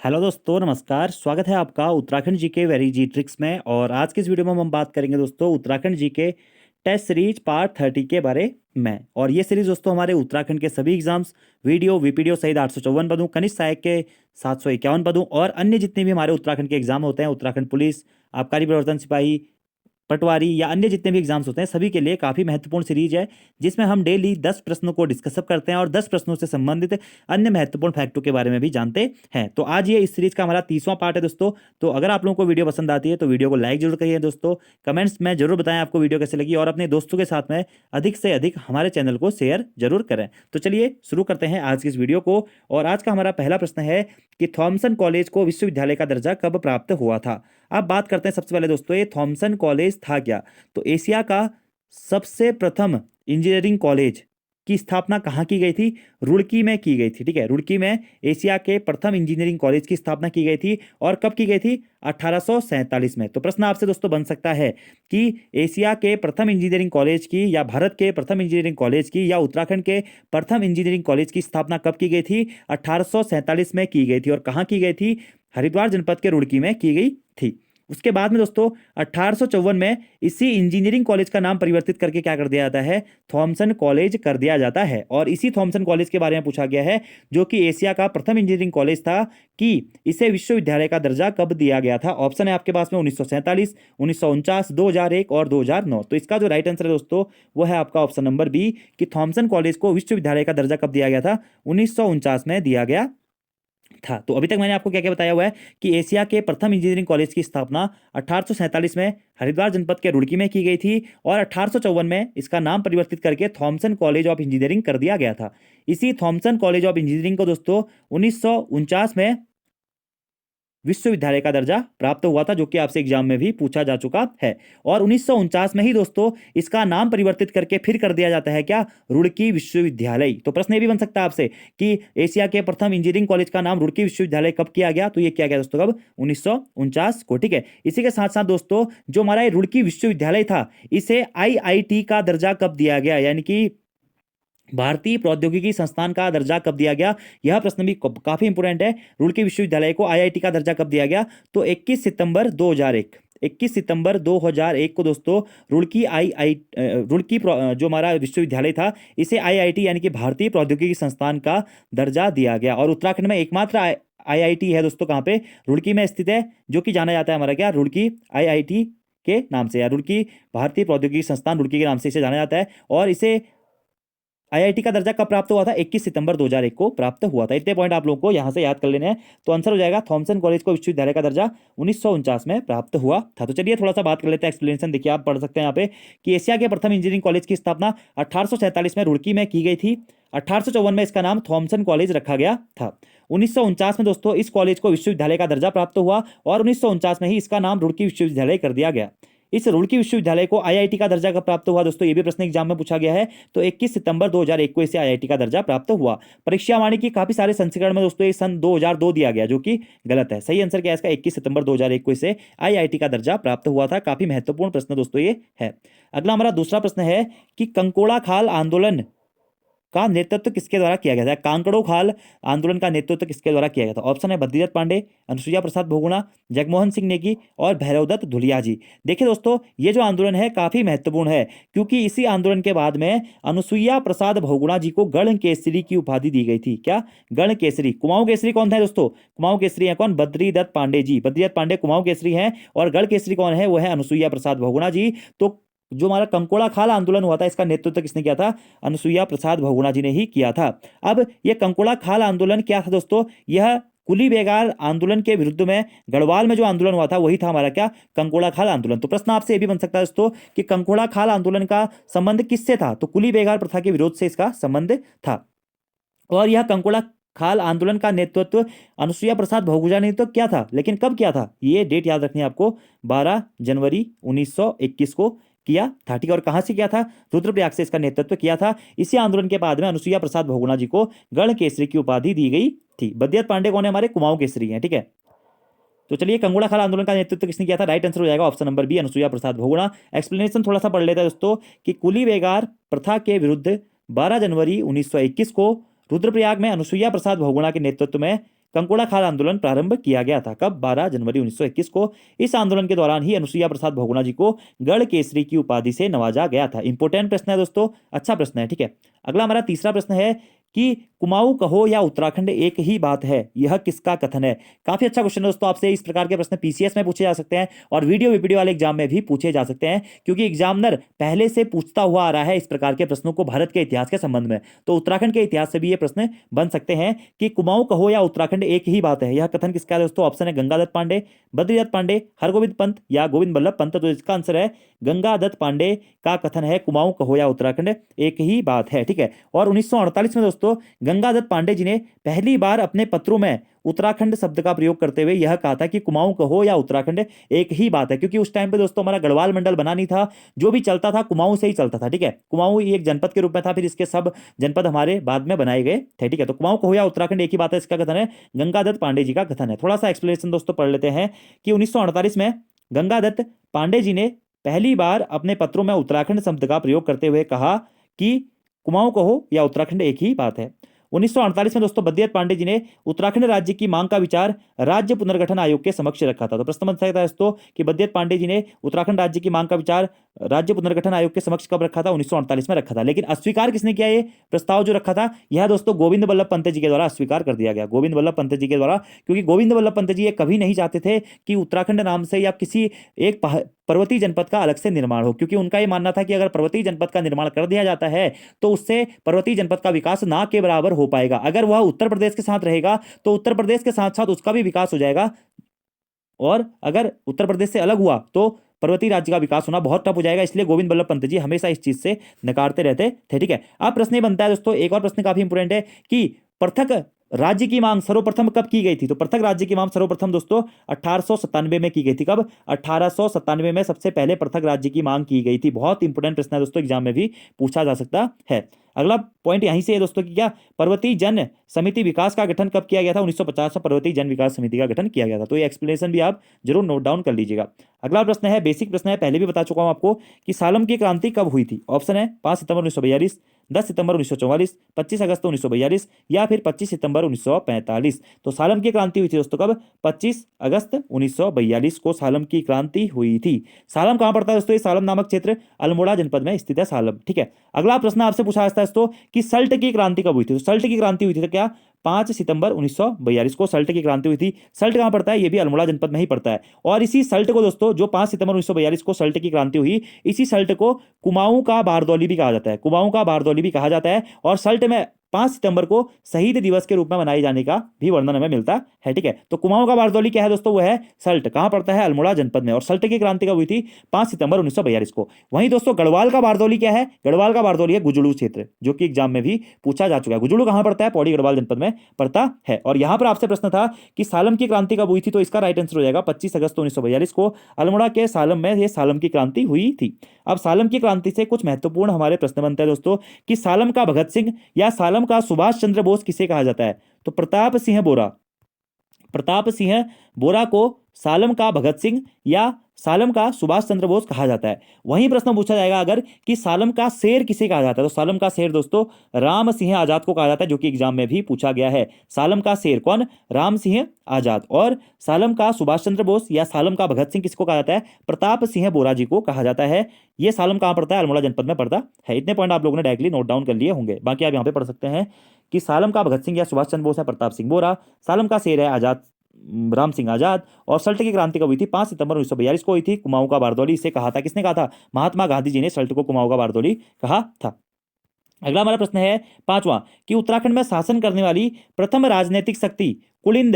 Hello दोस्तों, नमस्कार। स्वागत है आपका उत्तराखंड जी के वेरी जी ट्रिक्स में। और आज की इस वीडियो में हम बात करेंगे दोस्तों उत्तराखंड जी के टेस्ट सीरीज पार्ट 30 के बारे में। और ये सीरीज दोस्तों हमारे उत्तराखंड के सभी एग्जाम्स वीडियो वीपीडीओ सहित 854 पदों, कनिष्ठ सहायक के 751 पदों और अन्य जितने भी हमारे उत्तराखंड के एग्जाम होते हैं, उत्तराखंड पुलिस, आबकारी प्रवर्तन सिपाही, पटवारी या अन्य जितने भी एग्जाम्स होते हैं, सभी के लिए काफ़ी महत्वपूर्ण सीरीज है, जिसमें हम डेली 10 प्रश्नों को डिस्कस करते हैं और 10 प्रश्नों से संबंधित अन्य महत्वपूर्ण फैक्टों के बारे में भी जानते हैं। तो आज ये इस सीरीज का हमारा 30वां पार्ट है दोस्तों। तो अगर आप लोगों को वीडियो पसंद आती है तो वीडियो को लाइक जरूर करिए दोस्तों। कमेंट्स में जरूर बताएं आपको वीडियो कैसे लगी और अपने दोस्तों के साथ में अधिक से अधिक हमारे चैनल को शेयर जरूर करें। तो चलिए शुरू करते हैं आज की इस वीडियो को। और आज का हमारा पहला प्रश्न है कि थॉमसन कॉलेज को विश्वविद्यालय का दर्जा कब प्राप्त हुआ था। अब बात करते हैं सबसे पहले दोस्तों, ये थॉमसन कॉलेज था क्या। तो एशिया का सबसे प्रथम इंजीनियरिंग कॉलेज की स्थापना कहाँ की गई थी? रुड़की में की गई थी। ठीक है, रुड़की में एशिया के प्रथम इंजीनियरिंग कॉलेज की स्थापना की गई थी। और कब की गई थी? 1847 में। तो प्रश्न आपसे दोस्तों बन सकता है कि एशिया के प्रथम इंजीनियरिंग कॉलेज की या भारत के प्रथम इंजीनियरिंग कॉलेज की या उत्तराखंड के प्रथम इंजीनियरिंग कॉलेज की स्थापना कब की गई थी? 1847 में की गई थी। और कहाँ की गई थी? हरिद्वार जनपद के रुड़की में की गई थी। उसके बाद में दोस्तों 1854 में इसी इंजीनियरिंग कॉलेज का नाम परिवर्तित करके क्या कर दिया जाता है? थॉमसन कॉलेज कर दिया जाता है। और इसी थॉमसन कॉलेज के बारे में पूछा गया है, जो कि एशिया का प्रथम इंजीनियरिंग कॉलेज था, कि इसे विश्वविद्यालय का दर्जा कब दिया गया था। ऑप्शन है आपके पास में 1947, 1949, 2001 और 2009। तो इसका जो राइट आंसर है दोस्तों वो है आपका ऑप्शन नंबर बी, कि थॉमसन कॉलेज को विश्वविद्यालय का दर्जा कब दिया गया था? 1949 में दिया गया था। तो अभी तक मैंने आपको क्या क्या बताया हुआ है कि एशिया के प्रथम इंजीनियरिंग कॉलेज की स्थापना 1847 में हरिद्वार जनपद के रुड़की में की गई थी और 1854 में इसका नाम परिवर्तित करके थॉमसन कॉलेज ऑफ इंजीनियरिंग कर दिया गया था। इसी थॉमसन कॉलेज ऑफ इंजीनियरिंग को दोस्तों 1949 में विश्वविद्यालय का दर्जा प्राप्त हुआ था, जो कि आपसे एग्जाम में भी पूछा जा चुका है। और 1949 में ही दोस्तों इसका नाम परिवर्तित करके फिर कर दिया जाता है क्या? रुड़की विश्वविद्यालय। तो प्रश्न ये भी बन सकता है आपसे कि एशिया के प्रथम इंजीनियरिंग कॉलेज का नाम रुड़की विश्वविद्यालय कब किया गया? तो ये किया गया दोस्तों कब? 1949 को। ठीक है, इसी के साथ साथ दोस्तों जो हमारा ये रुड़की विश्वविद्यालय था, इसे आईआईटी का दर्जा कब दिया गया, यानी कि भारतीय प्रौद्योगिकी संस्थान का दर्जा कब दिया गया? यह प्रश्न भी काफी इंपोर्टेंट है। रुड़की विश्वविद्यालय को आईआईटी का दर्जा कब दिया गया? तो 21 सितंबर 2001, 21 सितंबर 2001 को दोस्तों जो हमारा विश्वविद्यालय था, इसे आईआईटी यानी कि भारतीय प्रौद्योगिकी संस्थान का दर्जा दिया गया। और उत्तराखंड में एकमात्र आईआईटी है दोस्तों, कहाँ पे? रुड़की में स्थित है, जो कि जाना जाता है हमारा क्या? रुड़की आईआईटी के नाम से, या रुड़की भारतीय प्रौद्योगिकी संस्थान रुड़की के नाम से इसे जाना जाता है। और इसे आईआईटी का दर्जा कब प्राप्त हुआ था? 21 सितंबर 2001 को प्राप्त हुआ था। इतने पॉइंट आप लोगों को यहां से याद कर लेने हैं। तो आंसर हो जाएगा थॉमसन कॉलेज को विश्वविद्यालय का दर्जा 1949 में प्राप्त हुआ था। तो चलिए थोड़ा सा बात कर लेते हैं एक्सप्लेनेशन। देखिए आप पढ़ सकते हैं यहाँ पे कि एशिया के प्रथम इंजीनियरिंग कॉलेज की स्थापना 1847 में रुड़की में की गई थी। 1854 में इसका नाम थॉमसन कॉलेज रखा गया था। 1949 में दोस्तों इस कॉलेज को विश्वविद्यालय का दर्जा प्राप्त हुआ और 1949 में ही इसका नाम रुड़की विश्वविद्यालय कर दिया गया। इस रुड़की विश्वविद्यालय को आईआईटी का दर्जा कब प्राप्त हुआ दोस्तों? ये भी प्रश्न एग्जाम में पूछा गया है। तो 21 सितंबर 2001 को इसे आईआईटी का दर्जा प्राप्त हुआ। परीक्षा वाणी की काफी सारे संस्करण में दोस्तों ये सन 2002 दिया गया, जो कि गलत है। सही आंसर क्या है इसका? 21 सितंबर 2001 को इसे आईआईटी का दर्जा प्राप्त हुआ था। काफी महत्वपूर्ण प्रश्न दोस्तों ये है। अगला हमारा दूसरा प्रश्न है कि कंकोड़ा खाल आंदोलन का नेतृत्व किसके द्वारा किया गया था? कांकड़ो खाल आंदोलन का नेतृत्व किसके द्वारा किया गया था? ऑप्शन है बद्रीदत्त पांडे, अनुसुईया प्रसाद बहुगुणा, जगमोहन सिंह नेगी और भैरवदत्त धुलिया जी। देखिए दोस्तों ये जो आंदोलन है काफी महत्वपूर्ण है, क्योंकि इसी आंदोलन के बाद में अनुसुईया प्रसाद बहुगुणा जी को गण केसरी की उपाधि दी गई थी। क्या? गण केसरी। कुमाऊं केसरी कौन था दोस्तों? कुमाऊं केसरी है कौन? बद्रीदत्त पांडे जी। बद्रीदत्त पांडे कुमाऊं केसरी हैं और गढ़ केसरी कौन है? वो है अनुसुईया प्रसाद बहुगुणा जी। तो जो हमारा कंकोड़ा खाल आंदोलन हुआ था, इसका नेतृत्व किसने किया था? अनुसुईया प्रसाद बहुगुणा जी ने ही किया था। अब यह कंकोड़ा खाल आंदोलन क्या था दोस्तों? यह कुली बेगार आंदोलन के विरुद्ध में गढ़वाल में जो आंदोलन हुआ था वही था हमारा क्या? कंकोड़ा खाल आंदोलन। तो प्रश्न आपसे यह भी बन सकता है दोस्तों कि कंकोड़ा खाल आंदोलन का संबंध किससे था? तो कुली बेगार प्रथा के विरोध से इसका संबंध था। और यह कंकोड़ा खाल आंदोलन का नेतृत्व अनुसुईया प्रसाद बहुगुणा ने तो क्या था, लेकिन कब किया था? ये डेट याद रखनी है आपको, 12 जनवरी 1921 को किया था। ठीक है, और कहां से किया था? रुद्रप्रयाग से इसका नेतृत्व किया था। इसी आंदोलन के बाद में अनुसुईया प्रसाद बहुगुणा जी को गण केसरी की उपाधि दी गई थी। बद्रीदत्त पांडे कौन है? हमारे कुमाऊं केसरी हैं। ठीक है, तो चलिए कंकोड़ा खाल आंदोलन का नेतृत्व किसने किया था? राइट आंसर हो जाएगा ऑप्शन नंबर बी, अनुसुईया प्रसाद बहुगुणा। एक्सप्लेनेशन थोड़ा सा पढ़ लेते हैं दोस्तों कि कुली बेगार प्रथा के विरुद्ध 12 जनवरी 1921 को रुद्रप्रयाग में अनुसुईया प्रसाद बहुगुणा के नेतृत्व में कंकोड़ा खाल आंदोलन प्रारंभ किया गया था? कब? 12 जनवरी 1921 को। इस आंदोलन के दौरान ही अनुसुईया प्रसाद बहुगुणा जी को गढ़ केसरी की उपाधि से नवाजा गया था। इंपोर्टेंट प्रश्न है दोस्तों, अच्छा प्रश्न है, ठीक है। अगला हमारा तीसरा प्रश्न है कि कुमाऊं कहो या उत्तराखंड एक ही बात है, यह किसका कथन है? काफी अच्छा क्वेश्चन है दोस्तों। आपसे इस प्रकार के प्रश्न पीसीएस में पूछे जा सकते हैं और वीडियो वाले एग्जाम में भी पूछे जा सकते हैं, क्योंकि एग्जामिनर पहले से पूछता हुआ आ रहा है इस प्रकार के प्रश्नों को भारत के इतिहास के संबंध में। तो उत्तराखंड के इतिहास से भी ये प्रश्न बन सकते हैं कि कुमाऊं कहो या उत्तराखंड एक ही बात है, यह कथन किसका है दोस्तों? ऑप्शन है गंगादत्त पांडे, बद्रीदत्त पांडे, हरगोविंद पंत या गोविंद बल्लभ पंत। तो इसका आंसर है गंगादत्त पांडे का कथन है कुमाऊं कहो या उत्तराखंड एक ही बात है, ठीक है। और 1948 में दोस्तों गंगादत्त पांडे जी ने पहली बार अपने पत्रों में उत्तराखंड शब्द का प्रयोग करते हुए यह कहा था कि कुमाऊं कहो या उत्तराखंड एक ही बात है, क्योंकि उस टाइम पे दोस्तों हमारा गढ़वाल मंडल बना नहीं था, जो भी चलता था कुमाऊं से ही चलता था, ठीक है। कुमाऊं एक जनपद के रूप में था, फिर इसके सब जनपद हमारे बाद में बनाए गए थे, ठीक है। तो कुमाऊं कहो या उत्तराखंड एक ही बात है, इसका कथन है गंगादत्त पांडे जी का कथन है। थोड़ा सा एक्सप्लेनेशन दोस्तों पढ़ लेते हैं कि 1948 में गंगादत्त पांडे जी ने पहली बार अपने पत्रों में उत्तराखंड शब्द का प्रयोग करते हुए कहा कि कुमाऊं कहो या उत्तराखंड एक ही बात है। 1948 में दोस्तों बद्रीदत्त पांडे जी ने उत्तराखंड राज्य की मांग का विचार राज्य पुनर्गठन आयोग के समक्ष रखा था। तो प्रश्न बन सकता है दोस्तों कि बद्रीदत्त पांडे जी ने उत्तराखंड राज्य की मांग का विचार राज्य पुनर्गठन आयोग के समक्ष कब रखा था? 1948 में रखा था। लेकिन अस्वीकार किसने किया? ये प्रस्ताव जो रखा था यह दोस्तों गोविंद बल्लभ पंत जी के द्वारा अस्वीकार कर दिया गया, गोविंद बल्लभ पंत जी के द्वारा, क्योंकि गोविंद बल्लभ पंत जी ये कभी नहीं चाहते थे कि उत्तराखंड नाम से या किसी एक पर्वतीय जनपद का अलग से निर्माण हो, क्योंकि उनका यह मानना था कि अगर पर्वतीय जनपद का निर्माण कर दिया जाता है तो उससे पर्वतीय जनपद का विकास ना के बराबर हो पाएगा। अगर वह उत्तर प्रदेश के साथ रहेगा तो उत्तर प्रदेश के साथ साथ उसका भी विकास हो जाएगा, और अगर उत्तर प्रदेश से अलग हुआ तो पर्वतीय राज्य का विकास होना बहुत टफ हो जाएगा। इसलिए गोविंद बल्लभ पंत जी हमेशा इस चीज से नकारते रहते थे, ठीक है। अब प्रश्न बनता है दोस्तों, एक और प्रश्न काफी इंपोर्टेंट है कि पृथक राज्य की मांग सर्वप्रथम कब की गई थी? तो पृथक राज्य की मांग सर्वप्रथम दोस्तों 1897 में की गई थी। कब? 1897 में सबसे पहले पृथक राज्य की मांग की गई थी। बहुत इंपोर्टेंट प्रश्न है दोस्तों, एग्जाम में भी पूछा जा सकता है। अगला पॉइंट यहीं से है दोस्तों कि क्या पर्वतीय जन समिति विकास का गठन कब किया गया था? 1950 में पर्वतीय जन विकास समिति का गठन किया गया था। तो ये एक्सप्लेनेशन भी आप जरूर नोट डाउन कर लीजिएगा। अगला प्रश्न है, बेसिक प्रश्न है, पहले भी बता चुका हूं आपको कि सालम की क्रांति कब हुई थी? ऑप्शन है 5 सितंबर 1942, 10 सितंबर 1944, 25 अगस्त 1942 या फिर 25 सितंबर 1945। तो सालम की क्रांति हुई थी दोस्तों कब? 25 अगस्त 1942 को सालम की क्रांति हुई थी। सालम कहां पड़ता है दोस्तों? ये सालम नामक क्षेत्र अल्मोड़ा जनपद में स्थित है सालम, ठीक है। अगला प्रश्न आपसे पूछा जाता है दोस्तों कि सल्ट की क्रांति कब हुई थी? तो सल्ट की क्रांति हुई थी तो क्या 5 सितंबर 1942 को सल्ट की क्रांति हुई थी। सल्ट कहां पड़ता है? ये भी अल्मोड़ा जनपद में ही पड़ता है। और इसी सल्ट को दोस्तों, जो 5 सितंबर 1942 को सल्ट की क्रांति हुई, इसी सल्ट को कुमाऊं का बारदौली भी कहा जाता है, कुमाऊं का बारदौली भी कहा जाता है। और सल्ट में 5 सितंबर को शहीद दिवस के रूप में मनाए जाने का भी वर्णन हमें मिलता है, ठीक है। तो कुमाऊं का बारदौली क्या है दोस्तों? वो है सल्ट। कहां पड़ता है? अल्मोड़ा जनपद में। और सल्ट की क्रांति कब हुई थी? 5 सितंबर 1942 को। वहीं दोस्तों गढ़वाल का बारदौली क्या है? गढ़वाल का बारदौली है गुजड़ू क्षेत्र, जो कि एग्जाम में भी पूछा जा चुका है। गुजड़ू कहां पड़ता है? पौड़ी गढ़वाल जनपद में पड़ता है। और यहां पर आपसे प्रश्न था कि सालम की क्रांति कब हुई थी? तो इसका राइट आंसर हो जाएगा 25 अगस्त 1942 को अल्मोड़ा के सालम में ये सालम की क्रांति हुई थी। अब सालम की क्रांति से कुछ महत्वपूर्ण हमारे प्रश्न बनते हैं दोस्तों कि सालम का भगत सिंह या सालम का सुभाष चंद्र बोस किसे कहा जाता है? तो प्रताप सिंह बोरा, प्रताप सिंह बोरा को सालम का भगत सिंह या सालम का सुभाष चंद्र बोस कहा जाता है। वहीं प्रश्न पूछा जाएगा अगर कि सालम का शेर किसे कहा जाता है? तो सालम का शेर दोस्तों राम सिंह आजाद को कहा जाता है, जो कि एग्जाम में भी पूछा गया है। सालम का शेर कौन? राम सिंह आजाद। और सालम का सुभाष चंद्र बोस या सालम का भगत सिंह किसको कहा जाता है? प्रताप सिंह बोरा जी को कहा जाता है। ये सालम कहां पड़ता है? अल्मोड़ा जनपद में पड़ता है। इतने पॉइंट आप लोगों ने डायरेक्टली नोट डाउन कर लिए होंगे। बाकी आप यहाँ पे पढ़ सकते हैं कि सालम का भगत सिंह या सुभाष चंद्र बोस है प्रताप सिंह बोरा, सालम का शेर है आजाद राम सिंह आजाद। और सल्ट की क्रांति कब हुई थी? 5 सितंबर 1942 को हुई थी। कुमाऊं का बारदौली इसे कहा था, किसने कहा था? महात्मा गांधी जी ने सल्ट को कुमाऊं का बारदौली कहा था। अगला हमारा प्रश्न है 5वां कि उत्तराखंड में शासन करने वाली प्रथम राजनीतिक शक्ति कुलिंद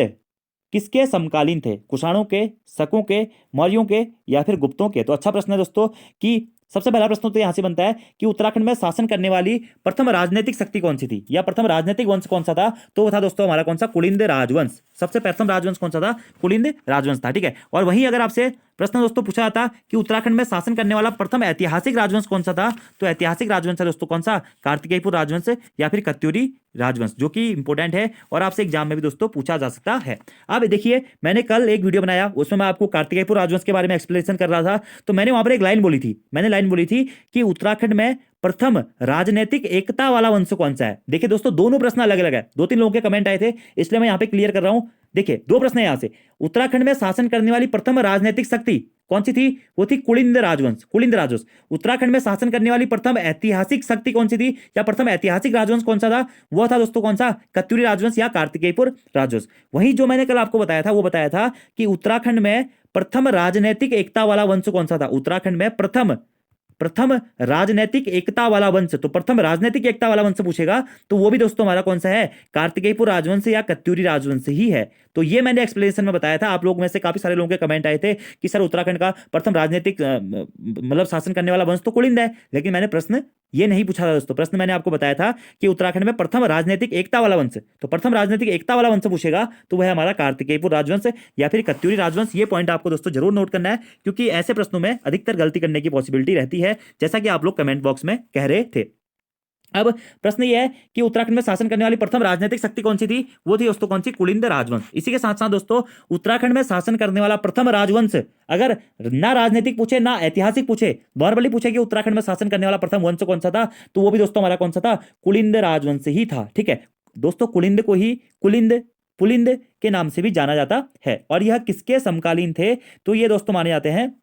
किसके समकालीन थे? कुषाणों के, शकों के, मौर्यों के या फिर गुप्तों के? तो अच्छा प्रश्न है दोस्तों कि सबसे पहला प्रश्न तो यहां से बनता है कि उत्तराखंड में शासन करने वाली प्रथम राजनीतिक शक्ति कौन सी थी या प्रथम राजनीतिक वंश कौन सा था? तो वो था दोस्तों हमारा कौन सा? कुलिंद राजवंश। सबसे प्रथम राजवंश कौन सा था? कुलिंद राजवंश था, ठीक है। और वहीं अगर आपसे प्रश्न दोस्तों पूछा जाता कि उत्तराखंड में शासन करने वाला प्रथम ऐतिहासिक राजवंश कौन सा था? तो ऐतिहासिक राजवंश है दोस्तों कौन सा? कार्तिकेयपुर राजवंश या फिर कत्यूरी राजवंश, जो कि इंपॉर्टेंट है और आपसे एग्जाम में भी दोस्तों पूछा जा सकता है। अब देखिए, मैंने कल एक वीडियो बनाया, उसमें मैं आपको कार्तिकेयपुर राजवंश के बारे में एक्सप्लेनेशन कर रहा था। तो मैंने वहां पर एक लाइन बोली थी, मैंने लाइन बोली थी कि उत्तराखंड में प्रथम राजनीतिक एकता वाला वंश कौन सा है। देखिए दोस्तों, दोनों प्रश्न अलग अलग है, 2-3 लोगों के कमेंट आए थे, इसलिए मैं यहां पे क्लियर कर रहा हूं। देखिए, 2 प्रश्न है यहां से। उत्तराखंड में शासन करने वाली प्रथम राजनीतिक शक्ति कौन सी थी? वो थी कुलिंद राजवंश, कुलिंद राजवंश। उत्तराखंड में शासन करने वाली प्रथम ऐतिहासिक शक्ति कौन सी थी, या प्रथम ऐतिहासिक राजवंश कौन सा था? वो था दोस्तों कौन सा? कत्यूरी राजवंश या कार्तिकेयपुर राजवंश। वहीं जो मैंने कल आपको बताया था, वो बताया था कि उत्तराखंड में प्रथम राजनीतिक एकता वाला वंश कौन सा था। उत्तराखंड में प्रथम प्रथम राजनीतिक एकता वाला वंश, तो प्रथम राजनीतिक एकता वाला वंश पूछेगा तो वो भी दोस्तों हमारा कौन सा है? कार्तिकेयपुर राजवंश या कत्यूरी राजवंश ही है। तो ये मैंने एक्सप्लेनेशन में बताया था। आप लोग में से काफी सारे लोगों के कमेंट आए थे कि सर उत्तराखंड का प्रथम राजनीतिक मतलब शासन करने वाला वंश तो कुलिंद है, लेकिन मैंने प्रश्न ये नहीं पूछा था दोस्तों। प्रश्न मैंने आपको बताया था कि उत्तराखंड में प्रथम राजनीतिक एकता वाला वंश, तो प्रथम राजनीतिक एकता वाला वंश पूछेगा तो वह हमारा कार्तिकेयपुर राजवंश या फिर कत्यूरी राजवंश। ये पॉइंट आपको दोस्तों जरूर नोट करना है, क्योंकि ऐसे प्रश्नों में अधिकतर गलती करने की पॉसिबिलिटी रहती है, जैसा कि आप लोग कमेंट बॉक्स में कह रहे थे। अब प्रश्न यह है कि उत्तराखंड में शासन करने वाली प्रथम राजनीतिक शक्ति कौन सी थी? वो थी दोस्तों कौन सी? कुलिंद राजवंश। इसी के साथ साथ दोस्तों, उत्तराखंड में शासन करने वाला प्रथम राजवंश, अगर ना राजनीतिक पूछे ना ऐतिहासिक पूछे, नॉर्मली पूछे कि उत्तराखंड में शासन करने वाला प्रथम वंश कौन सा था, तो वो भी दोस्तों हमारा कौन सा था? कुलिंद राजवंश ही था। ठीक है दोस्तों, कुलिंद को ही कुलिंद पुलिंद के नाम से भी जाना जाता है। और यह किसके समकालीन थे? तो ये दोस्तों माने जाते हैं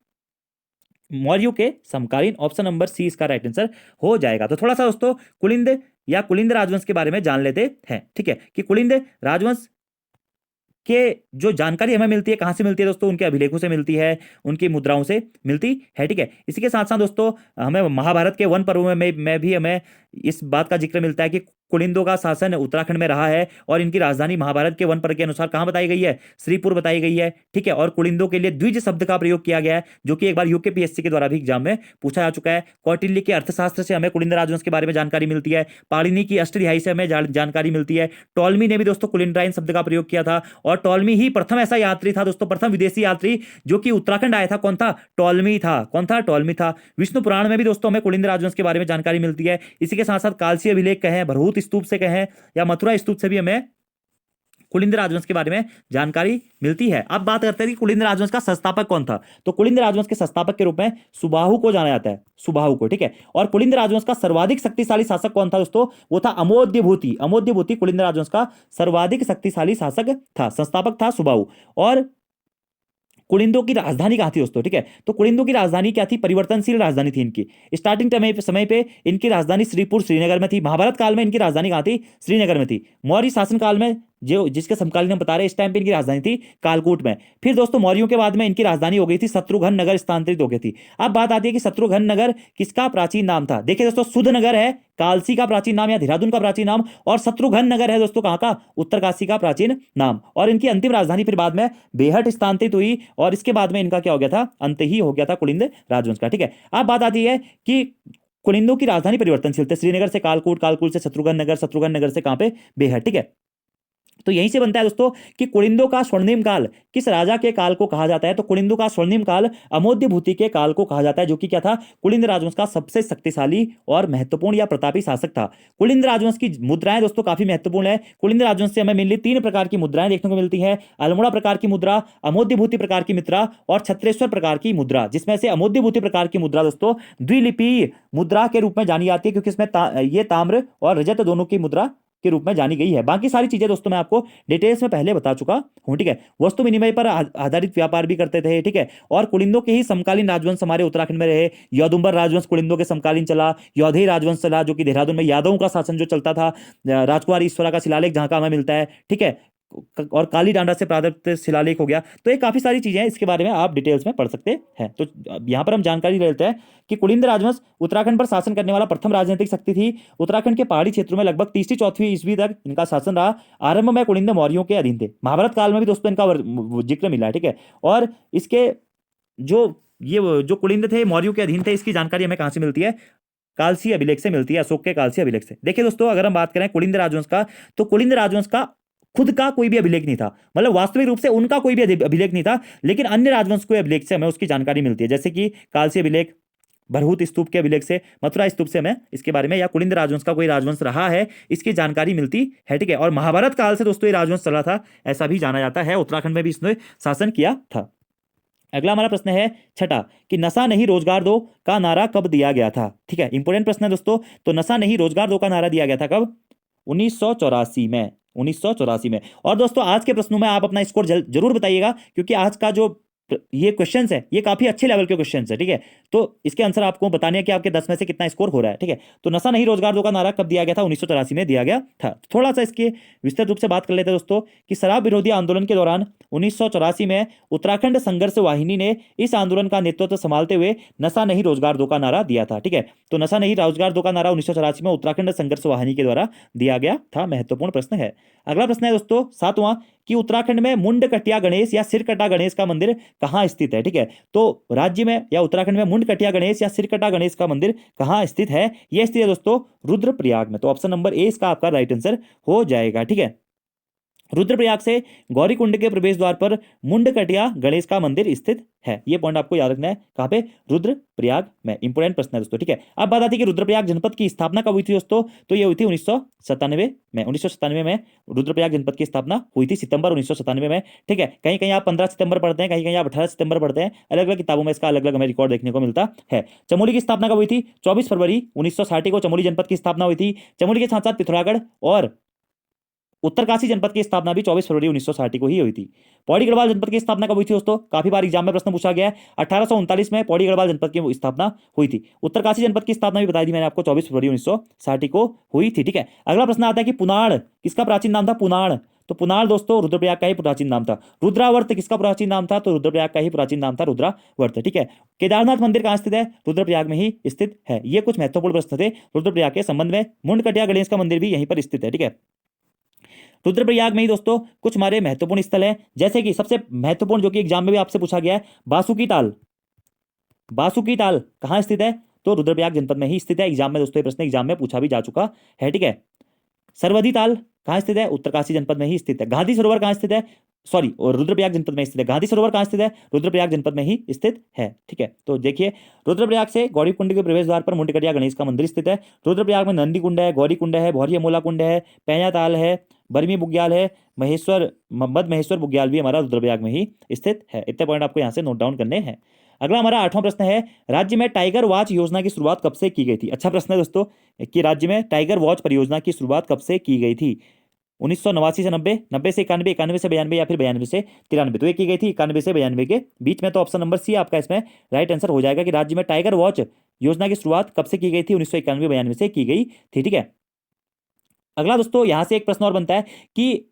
मौर्यों के समकालीन। ऑप्शन नंबर सी इसका राइट आंसर हो जाएगा। तो थोड़ा सा दोस्तों कुलिंद या कुलिंद राजवंश के बारे में जान लेते हैं। ठीक है, कि कुलिंद राजवंश के जो जानकारी हमें मिलती है कहां से मिलती है दोस्तों? उनके अभिलेखों से मिलती है, उनकी मुद्राओं से मिलती है। ठीक है, इसी के साथ साथ दोस्तों हमें महाभारत के वन पर्व में भी हमें इस बात का जिक्र मिलता है कि कुलिंदों का शासन उत्तराखंड में रहा है, और इनकी राजधानी महाभारत के वन पर्व के अनुसार कहां बताई गई है? श्रीपुर बताई गई है। ठीक है, और कुलिंदों के लिए द्विज शब्द का प्रयोग किया गया है, जो कि एक बार यूकेपीएससी के द्वारा भी एग्जाम में पूछा जा चुका है। कौटिल्य के अर्थशास्त्र से हमें कुलिंद राजवंश के बारे में जानकारी मिलती है। पाणिनि की अष्टध्यायी से हमें जानकारी मिलती है। टॉलमी ने भी दोस्तों कुलिंड्राइन शब्द का प्रयोग किया था, और टॉलमी ही प्रथम ऐसा यात्री था दोस्तों, प्रथम विदेशी यात्री जो कि उत्तराखंड आया था। कौन था? टॉलमी था। कौन था? टॉलमी था। विष्णु पुराण में भी दोस्तों हमें कुलिंद राजवंश के बारे में जानकारी मिलती है। इसी के साथ साथ कालसी अभिलेख कहें, भरहूत स्तूप से कहें, या मथुरा स्तूप से भी हमें कुलिंद राजवंश के बारे में जानकारी मिलती है। अब बात करते हैं कि कुलिंद राजवंश का संस्थापक कौन था। तो कुलिंद राजवंश के संस्थापक के रूप में सुबाहु को जाना जाता है, सुबाहु को। ठीक है, और कुलिंद राजवंश का सर्वाधिक शक्तिशाली शासक कौन था दोस्तों? वो था अमोध्यभूति। अमोध्यभूति कुलिंद राजवंश का सर्वाधिक शक्तिशाली शासक था, संस्थापक था सुबाहु। और कुलिंदों की राजधानी कहां थी दोस्तों? ठीक है, तो कुलिंदों की राजधानी क्या थी? परिवर्तनशील राजधानी थी इनकी। स्टार्टिंग समय पे इनकी राजधानी श्रीपुर श्रीनगर में थी। महाभारत काल में इनकी राजधानी कहां थी? श्रीनगर में थी। मौर्य शासन काल में जो जिसके समकालीन हम बता रहे हैं, इस टाइम पे इनकी राजधानी थी कालकूट में। फिर दोस्तों मौर्यों के बाद में इनकी राजधानी हो गई थी शत्रुघ्न नगर, स्थानांतरित हो गई थी। अब बात आती है कि शत्रुघ्न नगर किसका प्राचीन नाम था। देखिए दोस्तों, सुध नगर है कालसी का प्राचीन नाम या देहरादून का प्राचीन नाम, और शत्रुघ्न नगर है दोस्तों कहां का? उत्तरकाशी का प्राचीन नाम। और इनकी अंतिम राजधानी फिर बाद में बेहट स्थानांतरित हुई, और इसके बाद में इनका क्या हो गया था? अंत ही हो गया था कुलिंद राजवंश का। ठीक है, अब बात आती है कि कुलिंदों की राजधानी परिवर्तनशील थे। श्रीनगर से कालकूट, कालकूट से शत्रुघ्न नगर, शत्रुघ्न नगर से कहां पे? बेहट। ठीक है, तो यहीं से बनता है दोस्तों कि कुलिंदों का स्वर्णिम काल किस राजा के काल को कहा जाता है। तो कुलिंदों का स्वर्णिम काल अमोध्यभूति के काल को कहा जाता है, जो कि क्या था? कुलिंद राजवंश का सबसे शक्तिशाली और महत्वपूर्ण या प्रतापी शासक था। कुलिंद राजवंश की मुद्राएं दोस्तों काफी महत्वपूर्ण है। कुलिंद राजवंश से हमें मेनली 3 प्रकार की मुद्राएं देखने को मिलती है: अल्मोड़ा प्रकार की मुद्रा, अमोध्यभूति प्रकार की मुद्रा और छत्रेश्वर प्रकार की मुद्रा। जिसमें से अमोध्यभूति प्रकार की मुद्रा दोस्तों द्विलिपि मुद्रा के रूप में जानी जाती है, क्योंकि इसमें ये ताम्र और रजत दोनों की मुद्रा के रूप में जानी गई है। बाकी सारी चीजें दोस्तों मैं आपको डिटेल्स में पहले बता चुका हूं। ठीक है, वस्तु विनिमय पर आधारित व्यापार भी करते थे। ठीक है, और कुलिंदों के ही समकालीन राजवंश हमारे उत्तराखंड में रहे। यौदुंबर राजवंश कुलिंदों के समकालीन चला। यौधेय राजवंश चला, जो कि देहरादून में यादवों का शासन जो चलता था। राजकुमार ईश्वरा का शिलालेख जहां का हमें मिलता है। ठीक है, और काली डांडा से प्रारंभिक शिलालेख हो गया। तो ये काफी सारी चीजें हैं, इसके बारे में आप डिटेल्स में पढ़ सकते हैं। तो यहाँ पर हम जानकारी ले लेते हैं कि कुलिंद राजवंश उत्तराखंड पर शासन करने वाला प्रथम राजनीतिक शक्ति थी। उत्तराखंड के पहाड़ी क्षेत्रों में लगभग 3वीं-4वीं ईस्वी तक इनका शासन रहा। आरंभ में कुलिंद मौर्यों के अधीन थे। महाभारत काल में भी दोस्तों इनका जिक्र मिला है। ठीक है, और इसके जो कुलिंद थे मौर्यों के अधीन थे, इसकी जानकारी हमें कहां से मिलती है? कालसी अभिलेख से मिलती है, अशोक के कालसी अभिलेख से। देखिए दोस्तों, अगर हम बात करें कुलिंद राजवंश का, तो कुलिंद राजवंश का खुद का कोई भी अभिलेख नहीं था, मतलब वास्तविक रूप से उनका कोई भी अभिलेख नहीं था, लेकिन अन्य राजवंश के अभिलेख से हमें उसकी जानकारी मिलती है। जैसे कि कालसी अभिलेख, भरहूत स्तूप के अभिलेख से, मथुरा स्तूप से हमें इसके बारे में, या कुलिंद राजवंश का कोई राजवंश रहा है, इसकी जानकारी मिलती है। ठीक है, और महाभारत काल से दोस्तों ये राजवंश चला था, ऐसा भी जाना जाता है। उत्तराखंड में भी इसने शासन किया था। अगला हमारा प्रश्न है छठा कि नशा नहीं रोजगार दो का नारा कब दिया गया था। ठीक है, इंपोर्टेंट प्रश्न है दोस्तों। तो नशा नहीं रोजगार दो का नारा दिया गया था कब? 1984 में। 1984 में। और दोस्तों आज के प्रश्नों में आप अपना स्कोर जरूर बताइएगा, क्योंकि आज का जो ये क्वेश्चंस है ये काफी अच्छे लेवल के क्वेश्चंस है। ठीक है, तो इसके आंसर आपको बताने हैं कि आपके 10 में से कितना स्कोर हो रहा है। ठीक है, तो नशा नहीं रोजगार दो का नारा कब दिया गया था? 1984 में दिया गया था। थोड़ा सा इसके विस्तृत रूप से बात कर लेते हैं दोस्तों कि शराब विरोधी आंदोलन के दौरान 1984 में उत्तराखंड संघर्ष वाहिनी ने इस आंदोलन का नेतृत्व संभालते हुए नशा नहीं रोजगार दो का नारा दिया था। ठीक है, तो नशा नहीं रोजगार दो का नारा 1984 में उत्तराखंड संघर्ष वाहिनी के द्वारा दिया गया था। महत्वपूर्ण प्रश्न है। अगला प्रश्न है दोस्तों 7वां कि उत्तराखंड में मुंडकटिया गणेश या सिरकटा गणेश का मंदिर कहाँ स्थित है। ठीक है, तो राज्य में या उत्तराखंड में मुंडकटिया गणेश या सिरकटा गणेश का मंदिर कहाँ स्थित है? यह स्थित है दोस्तों रुद्रप्रयाग में। तो ऑप्शन नंबर ए इसका आपका राइट आंसर हो जाएगा। ठीक है, रुद्रप्रयाग से गौरीकुंड के प्रवेश द्वार पर मुंडकटिया गणेश का मंदिर स्थित है। ये पॉइंट आपको याद रखना है। कहां पे? रुद्रप्रयाग में। इंपोर्टेंट प्रश्न है दोस्तों। ठीक है, अब बात आती है कि रुद्रप्रयाग जनपद की स्थापना कब हुई थी दोस्तों? तो ये हुई थी 1997 में। 1997 में रुद्रप्रयाग जनपद की स्थापना हुई थी, सितंबर 1997 में। ठीक है, कहीं कहीं आप 15 सितंबर पढ़ते हैं, कहीं कहीं आप 18 सितंबर पढ़ते हैं। अलग अलग किताबों में इसका अलग अलग हमें रिकॉर्ड देखने को मिलता है। चमोली की स्थापना कब हुई थी? 24 फरवरी 1960 को चमोली जनपद की स्थापना हुई थी। चमोली के साथ साथ पिथौरागढ़ और उत्तरकाशी जनपद की स्थापना भी 24 फरवरी 1960 को ही हुई थी। पौड़ी गढ़वाल जनपद की स्थापना कब हुई थी दोस्तों? काफी बार एग्जाम में प्रश्न पूछा गया है। 1839 में पौड़ी गढ़वाल जनपद की स्थापना हुई थी। उत्तरकाशी जनपद की स्थापना भी बताई थी मैंने आपको, 24 फरवरी 1960 को हुई थी। ठीक है, अगला प्रश्न आता है कि पुनाड़ किसका प्राचीन नाम था? पुनाड़, तो पुनाड़ दोस्तों रुद्रप्रयाग का ही प्राचीन नाम था। रुद्रावर्त किसका प्राचीन नाम था? तो रुद्रप्रयाग का ही प्राचीन नाम था, रुद्रावर्त। ठीक है, केदारनाथ मंदिर कहाँ स्थित है? रुद्रप्रयाग में ही स्थित है। ये कुछ महत्वपूर्ण प्रश्न थे रुद्रप्रयाग के संबंध में। मुंडकटिया गणेश का मंदिर भी यहीं पर स्थित है। ठीक है, रुद्रप्रयाग में ही दोस्तों कुछ हमारे महत्वपूर्ण स्थल है, जैसे कि सबसे महत्वपूर्ण जो कि एग्जाम में भी आपसे पूछा गया है, बासुकी ताल। बासुकी ताल कहाँ स्थित है? तो रुद्रप्रयाग जनपद में ही स्थित है। एग्जाम में दोस्तों ये प्रश्न एग्जाम में पूछा भी जा चुका है। ठीक है, सरवधी ताल कहाँ स्थित है? उत्तरकाशी जनपद में ही स्थित है। गांधी सरोवर कहाँ स्थित है? सॉरी, और रुद्रप्रयाग जनपद में स्थित है। गांधी सरोवर कहाँ स्थित है? रुद्रप्रयाग जनपद में ही स्थित है। ठीक है, तो देखिए रुद्रप्रयाग से गौरीकुंड के प्रवेश द्वार पर मुंडकटिया गणेश का मंदिर स्थित है। रुद्रप्रयाग में नंदी कुंड है, गौरी कुंड है, भौरी अमोला कुंड है, पैया ताल है, बरमी बुग्याल है, महेश्वर मद महेश्वर बुग्याल भी हमारा रुद्रप्रयाग में ही स्थित है। इतने पॉइंट आपको यहाँ से नोट डाउन करने हैं। अगला हमारा 8वां प्रश्न है, राज्य में टाइगर वॉच योजना की शुरुआत कब से की गई थी? अच्छा प्रश्न है दोस्तों कि राज्य में टाइगर वॉच परियोजना की शुरुआत कब से की गई थी? 1989 से 90, 90 से 91, 91 से 92 या फिर 92 से 93। तो ये की गई थी 91 से 92 के बीच में। तो ऑप्शन नंबर सी आपका इसमें राइट आंसर हो जाएगा कि राज्य में टाइगर वॉच योजना की शुरुआत कब से की गई थी? 1991 92 से की गई थी। ठीक है, अगला दोस्तों यहां से एक प्रश्न और बनता है कि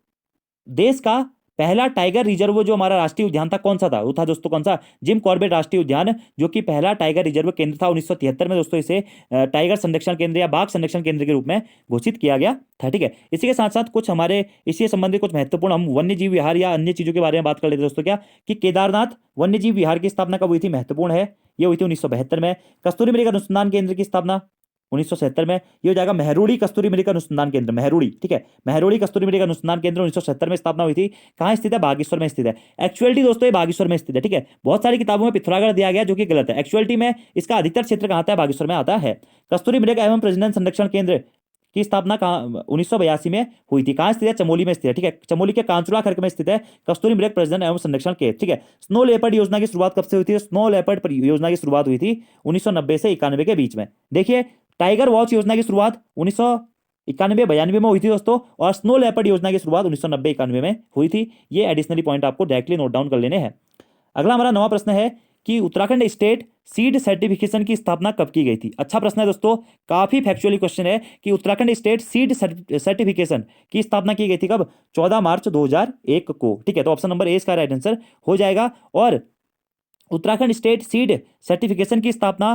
देश का पहला टाइगर रिजर्व जो हमारा राष्ट्रीय उद्यान था कौन सा था? वो था दोस्तों कौन सा? जिम कॉर्बेट राष्ट्रीय उद्यान, जो कि पहला टाइगर रिजर्व केंद्र था। 1973 में दोस्तों इसे टाइगर संरक्षण केंद्र या बाघ संरक्षण केंद्र के रूप में घोषित किया गया था। ठीक है, इसी के साथ साथ कुछ हमारे इसी संबंधित कुछ महत्वपूर्ण हम वन्य जीव विहार या अन्य चीजों के बारे में बात कर लेते हैं दोस्तों। क्या कि केदारनाथ वन्य जीव विहार की स्थापना कब हुई थी? महत्वपूर्ण है, ये हुई थी 1972 में। कस्तूरी मृग अनुसंधान केंद्र की स्थापना 1977 में। ये हो जाएगा मेहरुड़ी कस्तूरी मृग अनुसंधान केंद्र, मेहरुड़ी। ठीक है, मेहरुड़ी कस्तूरी मृग अनुसंधान केंद्र 1977 में स्थापना हुई थी। कहाँ स्थित है? बागेश्वर में स्थित है। एक्चुअलिटी दोस्तों ये बागेश्वर में स्थित है। ठीक है, बहुत सारी किताबों में पिथौरागढ़ दिया गया जो कि गलत है। एक्चुअलिटी में इसका अधिकतर क्षेत्र कहाँ आता है? बागेश्वर में आता है। कस्तूरी मृग एवं प्रजनन संरक्षण केंद्र की स्थापना 1982 में हुई थी। कहाँ स्थित है? चमोली में स्थित है। ठीक है, चमोली के कांचुला खर्क में स्थित है कस्तूरी मृग प्रजनन एवं संरक्षण केंद्र। ठीक है, स्नो लेपर्ड योजना की शुरुआत कब से हुई थी? स्नो लेपर्ड योजना की शुरुआत हुई थी 1990 से 91 के बीच में। देखिए टाइगर वॉच योजना की शुरुआत 1991-92 में हुई थी दोस्तों, और स्नो लेपर्ड योजना की शुरुआत 1990-91 में हुई थी। ये एडिशनली पॉइंट आपको डायरेक्टली नोट डाउन कर लेने हैं। अगला हमारा 9वां प्रश्न है कि उत्तराखंड स्टेट सीड सर्टिफिकेशन की स्थापना कब की गई थी? अच्छा प्रश्न है दोस्तों, काफी फैक्चुअली क्वेश्चन है कि उत्तराखंड स्टेट सीड सर्टिफिकेशन की स्थापना की गई थी कब? 14 मार्च 2001 को। ठीक है, तो ऑप्शन नंबर ए इसका राइट आंसर हो जाएगा। और उत्तराखंड स्टेट सीड सर्टिफिकेशन की स्थापना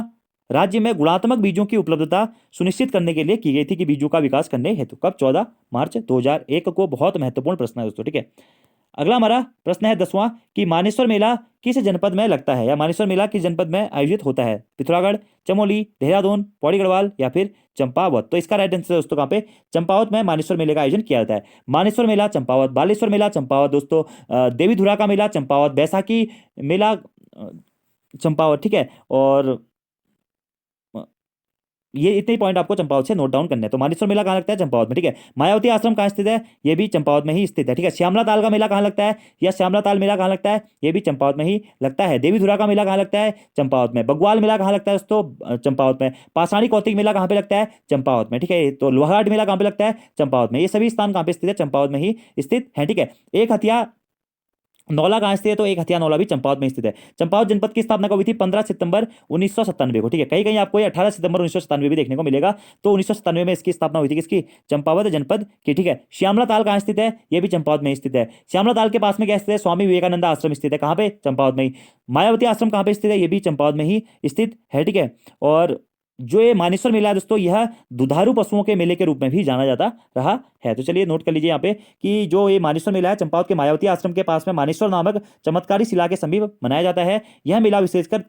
राज्य में गुणात्मक बीजों की उपलब्धता सुनिश्चित करने के लिए की गई थी कि बीजों का विकास करने हेतु। कब? 14 मार्च 2001 को। बहुत महत्वपूर्ण प्रश्न है दोस्तों। ठीक है, अगला हमारा प्रश्न है 10वां कि मानेश्वर मेला किस जनपद में लगता है, या मानेश्वर मेला किस जनपद में आयोजित होता है? पिथौरागढ़, चमोली, देहरादून, पौड़ी गढ़वाल या फिर चंपावत। तो इसका राइट आंसर दोस्तों कहाँ पे? चंपावत में मानेश्वर मेले का आयोजन किया जाता है। मानेश्वर मेला चंपावत, बालेश्वर मेला चंपावत दोस्तों, देवीधुरा का मेला चंपावत, बैसाखी मेला चंपावत। ठीक है, और ये इतने पॉइंट आपको चंपावत से नोट डाउन करने हैं। तो मानेश्वर मेला कहाँ लगता है? चंपावत में, ठीक है। मायावती आश्रम कहाँ स्थित है? ये भी चंपावत में ही स्थित है, ठीक है। श्यामला ताल का मेला कहाँ लगता है? या श्यामला ताल मेला कहाँ लगता है? ये भी चंपावत में ही लगता है। देवीधुरा का मेला कहाँ लगता है? चंपावत में। बग्वाल मेला कहाँ लगता है दोस्तों? चंपावत में। पाषाणी कौतिक मेला कहाँ पे लगता है? चंपावत में, ठीक है। तो लोहाघाट मेला कहाँ पे लगता है? चंपावत में। ये सभी स्थान कहाँ पे स्थित है? चंपावत में ही स्थित है, ठीक है। एक हथिया नौला कहाँ स्थित है? तो एक हथिया नौला भी चंपावत में स्थित है। चंपावत जनपद की स्थापना कब हुई थी? 15 सितंबर 1997 को, ठीक है। कहीं कहीं आपको ये 18 सितंबर 1997 भी देखने को मिलेगा। तो 1997 में इसकी स्थापना हुई थी, किसकी? चंपावत जनपद की, ठीक है। श्यामला ताल कहाँ स्थित है? ये भी चंपावत में स्थित है। श्यामला ताल के पास में क्या स्थित है? स्वामी विवेकानंद आश्रम स्थित है, कहाँ पे? चंपावत में ही। मायावती आश्रम कहाँ पे स्थित है? ये भी चंपावत में ही स्थित है, ठीक है। और जो ये मानेश्वर मेला है दोस्तों, यह दुधारू पशुओं के मेले के रूप में भी जाना जाता रहा है। तो चलिए नोट कर लीजिए यहाँ पे कि जो ये मानेश्वर मेला है, चंपावत के मायावती आश्रम के पास में मानेश्वर नामक चमत्कारी शिला के समीप मनाया जाता है। यह मेला विशेषकर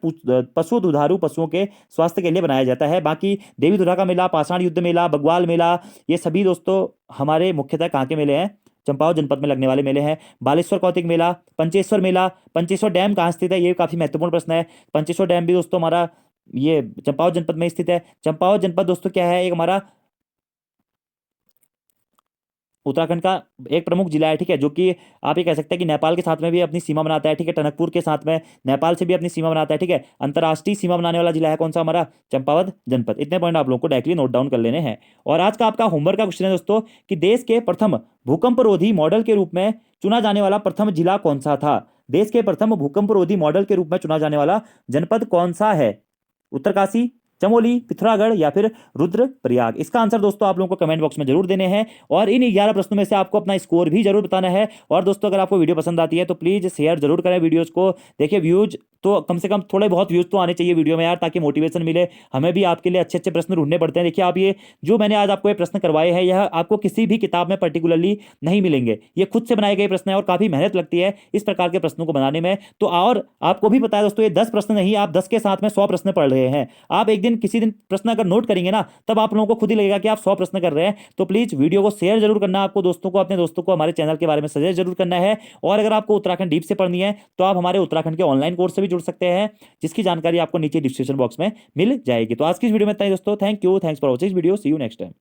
पशु दुधारू पशुओं के स्वास्थ्य के लिए बनाया जाता है। बाकी देवीधुरा का मेला, पाषाण युद्ध मेला, बग्वाल मेला, ये सभी दोस्तों हमारे मुख्यतः कहाँ के मेले हैं? चंपावत जनपद में लगने वाले मेले हैं। बालेश्वर कौतिक मेला, पंचेश्वर मेला, पंचेश्वर डैम कहाँ स्थित है? ये काफी महत्वपूर्ण प्रश्न है। पंचेश्वर डैम भी दोस्तों हमारा ये चंपावत जनपद में स्थित है। चंपावत जनपद दोस्तों क्या है? एक हमारा उत्तराखंड का एक प्रमुख जिला है, ठीक है, जो कि आप ये कह सकते हैं कि नेपाल के साथ में भी अपनी सीमा बनाता है, ठीक है। टनकपुर के साथ में नेपाल से भी अपनी सीमा बनाता है, ठीक है। अंतर्राष्ट्रीय सीमा बनाने वाला जिला है कौन सा? हमारा चंपावत जनपद। इतने पॉइंट आप लोगों को डायरेक्टली नोट डाउन कर लेने हैं। और आज का आपका होमवर्क का क्वेश्चन है दोस्तों कि देश के प्रथम भूकंपरोधी मॉडल के रूप में चुना जाने वाला प्रथम जिला कौन सा था? देश के प्रथम भूकंपरोधी मॉडल के रूप में चुना जाने वाला जनपद कौन सा है? उत्तरकाशी, चमोली, पिथौरागढ़ या फिर रुद्रप्रयाग? इसका आंसर दोस्तों आप लोगों को कमेंट बॉक्स में जरूर देने हैं। और इन 11 प्रश्नों में से आपको अपना स्कोर भी जरूर बताना है। और दोस्तों अगर आपको वीडियो पसंद आती है तो प्लीज शेयर जरूर करें वीडियोस को। देखिए व्यूज तो कम से कम थोड़े बहुत व्यूज तो आने चाहिए वीडियो में यार, ताकि मोटिवेशन मिले। हमें भी आपके लिए अच्छे अच्छे प्रश्न ढूंढने पड़ते हैं। देखिए आप ये जो मैंने आज आपको ये प्रश्न करवाए हैं, यह आपको किसी भी किताब में पर्टिकुलरली नहीं मिलेंगे। ये खुद से बनाए गए प्रश्न है और काफी मेहनत लगती है इस प्रकार के प्रश्नों को बनाने में। तो और आपको भी पता है दोस्तों, ये 10 प्रश्न नहीं, आप 10 के साथ में 100 प्रश्न पढ़ रहे हैं। आप एक दिन किसी दिन प्रश्न अगर नोट करेंगे ना, तब आप लोगों को खुद ही लगेगा कि आप 100 प्रश्न कर रहे हैं। तो प्लीज वीडियो को शेयर जरूर करना, आपको दोस्तों को, अपने दोस्तों को हमारे चैनल के बारे में सजेस्ट जरूर करना है। और अगर आपको उत्तराखंड डीप से पढ़नी है तो आप हमारे उत्तराखंड के ऑनलाइन कोर्स से भी जुड़ सकते हैं, जिसकी जानकारी आपको नीचे डिस्क्रिप्शन बॉक्स में मिल जाएगी। तो आज की इस वीडियो में इतना ही दोस्तों। Thank you, thanks for watching video, see you next time.